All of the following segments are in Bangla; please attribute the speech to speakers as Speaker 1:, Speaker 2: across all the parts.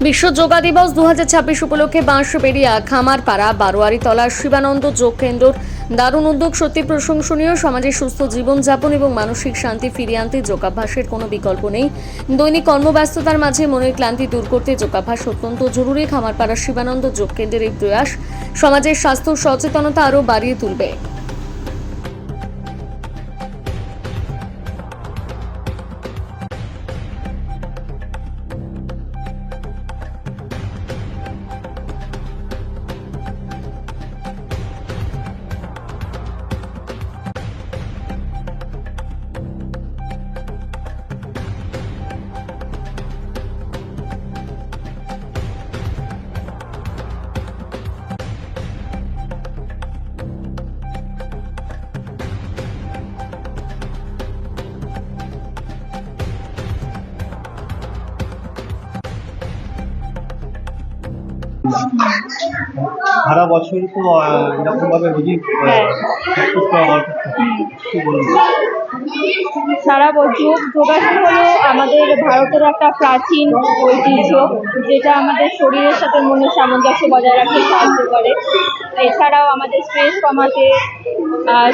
Speaker 1: বিশ্ব যোগা দিবস 2026 উপলক্ষে বাঁশবেড়িয়া খামারপাড়া বারোয়ারিতলা শিবানন্দ যোগ কেন্দ্র দারুণ উদ্যোগ, সত্যি প্রশংসনীয়। সমাজে সুস্থ জীবনযাপন এবং মানসিক শান্তি ফিরিয়ে আনতে যোগাভ্যাসের কোনো বিকল্প নেই। দৈনিক কর্মব্যস্ততার মাঝে মনের ক্লান্তি দূর করতে যোগাভ্যাস অত্যন্ত জরুরি। খামারপাড়া শিবানন্দ যোগ কেন্দ্রের এই প্রয়াস সমাজের স্বাস্থ্য সচেতনতা আরও বাড়িয়ে তুলবে।
Speaker 2: সারা বছর তো এরকম ভাবে রোগী
Speaker 3: সারা বছর যোগাসন হলো আমাদের ভারতের একটা প্রাচীন ঐতিহ্য, যেটা আমাদের শরীরের সাথে মনের সামঞ্জস্য বজায় রাখতে সাহায্য করে। এছাড়াও আমাদের স্ট্রেস কমাতে,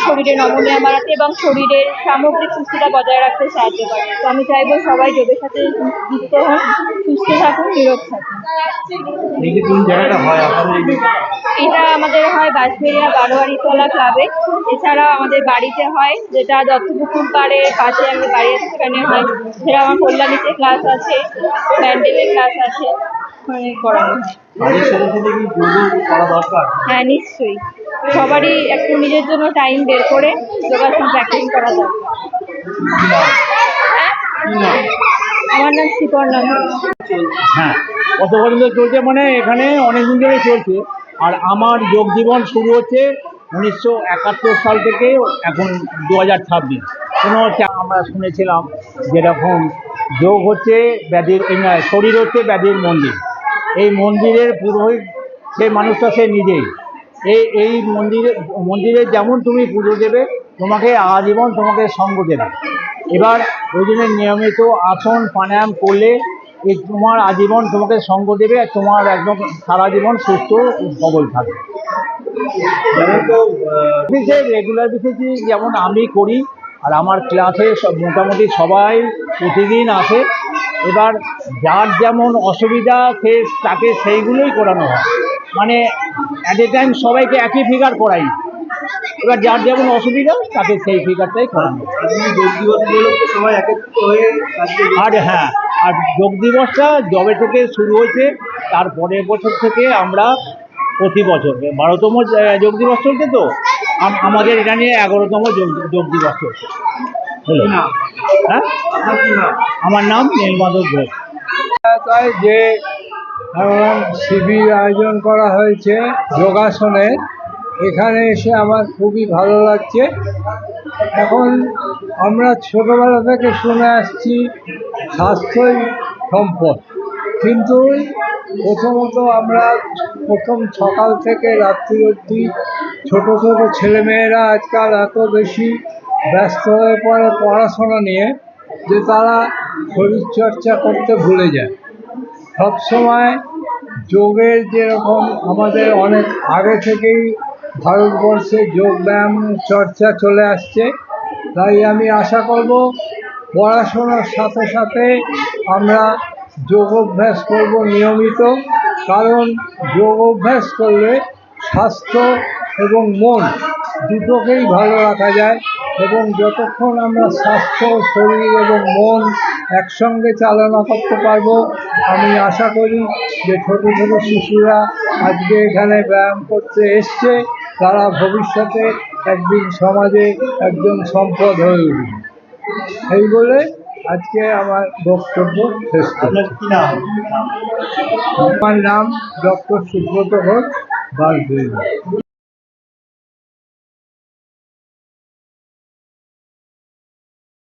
Speaker 3: শরীরে নমনীয় বাড়াতে এবং শরীরের সামগ্রিক সুস্থতা বজায় রাখতে সাহায্য করে। তো আমি চাইবো সবাই যোগের সাথে যুক্ত হন, সুস্থ থাকুন, নিরোগ থাকুন। এটা আমাদের হয় বাঁশবেড়িয়া বারোয়ারিতলা ক্লাবে, এছাড়াও আমাদের বাড়িতে হয়, যেটা দত্তপুকুর পাড়ের পাশে আমি বাড়ি আছে সেখানে হয়। সেটা আমার কল্যাণীতে ক্লাস আছে, ব্যান্ডেলের ক্লাস আছে, ওখানে করানো হয়। হ্যাঁ, নিশ্চয়ই সবারই একটু নিজের জন্য টাইম বের করে যোগাসন প্র্যাকটিস করা দরকার। আমার নাম শিপর্ণা।
Speaker 4: হ্যাঁ, কত পর্যন্ত চলছে মানে এখানে অনেকদিন ধরে চলছে। আর আমার যোগ জীবন শুরু হচ্ছে 1971 সাল থেকে এখন 2026। কোনো আমরা শুনেছিলাম যেরকম যোগ হচ্ছে ব্যাধির, শরীর হচ্ছে ব্যাধির মন্দির। এই মন্দিরের পুরোহিত সেই মানুষটা সে নিজেই। এই মন্দিরে যেমন তুমি পুজো দেবে, তোমাকে আজীবন তোমাকে সঙ্গ দেবে। এবার ওই জন্য নিয়মিত আসন প্রাণায়াম করলে এই তোমার আজীবন তোমাকে সঙ্গ দেবে, আর তোমার একদম সারা জীবন সুস্থ সবল থাকবে। রেগুলার বেসিসে যেমন আমি করি, আর আমার ক্লাসে মোটামুটি সবাই প্রতিদিন আসে। এবার যার যেমন অসুবিধা তাকে সেইগুলোই করানো হয়, মানে অ্যাট এ টাইম সবাইকে একই ফিগার করাই। এবার যার যেমন অসুবিধা তাকে সেই ফিগারটাই করানো।
Speaker 2: সবাই একত্রিত হয়ে
Speaker 4: আর হ্যাঁ, আর যোগ দিবসটা যবে থেকে শুরু হয়েছে তার পরের বছর থেকে আমরা প্রতি বছর 12তম যোগ দিবস চলছে। তো আমাদের এটা নিয়ে 11তম যোগ দিবস চলছে। হলো। হ্যাঁ, আমার নাম নীলমাধব ঘোষ।
Speaker 5: তাই যে শিবির আয়োজন করা হয়েছে যোগাসনের, এখানে এসে আমার খুবই ভালো লাগছে। এখন আমরা ছোটোবেলা থেকে শুনে আসছি স্বাস্থ্যই সম্পদ, কিন্তু প্রথমত আমরা প্রথম সকাল থেকে রাত্রি অবধি ছোটো ছোটো ছেলেমেয়েরা আজকাল এত বেশি ব্যস্ত হয়ে পড়ে পড়াশোনা নিয়ে যে তারা শরীরচর্চা করতে ভুলে যায়। সবসময় যোগের যেরকম আমাদের অনেক আগে থেকেই ভারতবর্ষে যোগব্যায়াম চর্চা চলে আসছে, তাই আমি আশা করব পড়াশোনার সাথে সাথে আমরা যোগ অভ্যাস করব নিয়মিত। কারণ যোগ অভ্যাস করলে স্বাস্থ্য এবং মন দুটোকেই ভালো রাখা যায়, এবং যতক্ষণ আমরা স্বাস্থ্য, শরীর এবং মন একসঙ্গে চালনা করতে পারবো, আমি আশা করি যে ছোটো ছোটো শিশুরা আজকে এখানে ব্যায়াম করতে এসছে, তারা ভবিষ্যতে একদিন সমাজে একজন সম্পদ হয়ে উঠবে। এই বলে আজকে আমার বক্তব্য শেষ করছি। আমার নাম ডক্টর সুব্রত ঘোষ, বাঁশবেড়িয়া।